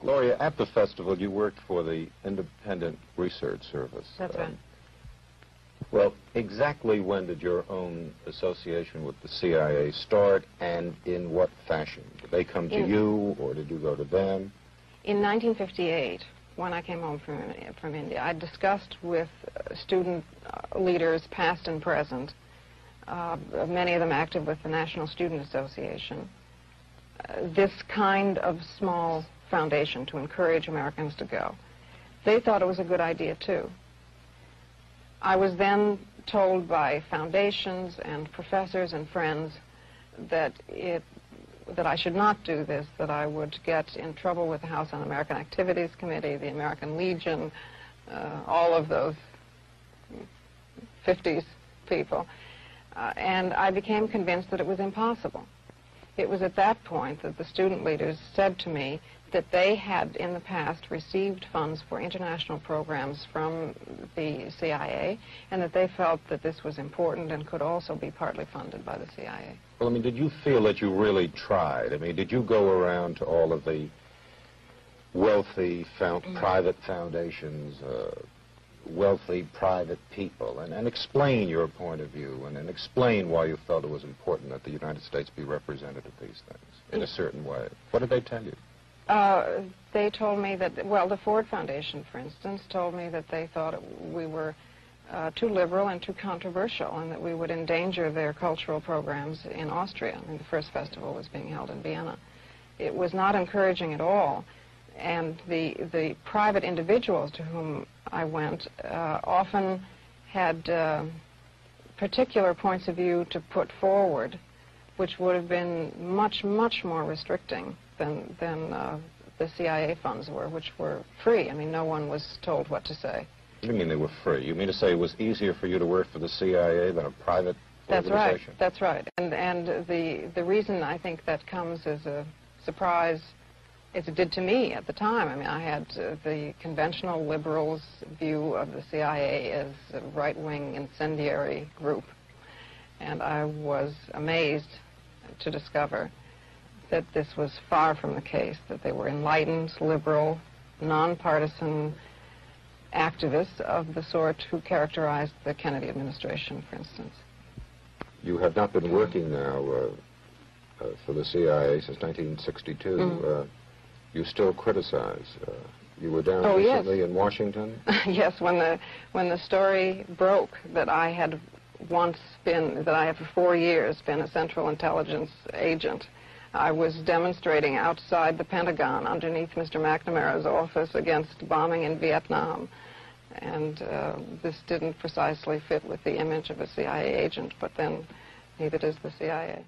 Gloria, at the festival, you worked for the Independent Research Service. That's right. Well, exactly when did your own association with the CIA start, and in what fashion? Did they come to you, or did you go to them? In 1958, when I came home from India, I discussed with student leaders, past and present, many of them active with the National Student Association, this kind of small foundation to encourage Americans to go. They thought it was a good idea, too. I was then told by foundations and professors and friends that I should not do this, that I would get in trouble with the House Un-American Activities Committee, the American Legion, all of those 50s people. And I became convinced that it was impossible. It was at that point that the student leaders said to me that they had in the past received funds for international programs from the CIA, and that they felt that this was important and could also be partly funded by the CIA. Well, I mean, did you feel that you really tried? I mean, did you go around to all of the wealthy private foundations, wealthy private people, and explain your point of view, and explain why you felt it was important that the United States be represented at these things in a certain way? What did they tell you? They told me that, well, the Ford Foundation, for instance, told me that they thought we were too liberal and too controversial, and that we would endanger their cultural programs in Austria. I mean, the first festival was being held in Vienna. It was not encouraging at all, and the private individuals to whom I went often had particular points of view to put forward, which would have been much, much more restricting than the CIA funds were, which were free. I mean, no one was told what to say. What do you mean they were free? You mean to say it was easier for you to work for the CIA than a private organization? That's right. And the reason I think that comes as a surprise, as it did to me at the time. I mean, I had the conventional liberals' view of the CIA as a right-wing incendiary group, and I was amazed to discover that this was far from the case, that they were enlightened, liberal, nonpartisan activists of the sort who characterized the Kennedy administration, for instance. You have not been working now for the CIA since 1962. You still criticize. You were down recently in Washington? Yes, when the story broke that I had once been, that I have for 4 years been a Central Intelligence agent, I was demonstrating outside the Pentagon underneath Mr. McNamara's office against bombing in Vietnam. And this didn't precisely fit with the image of a CIA agent, but then neither does the CIA.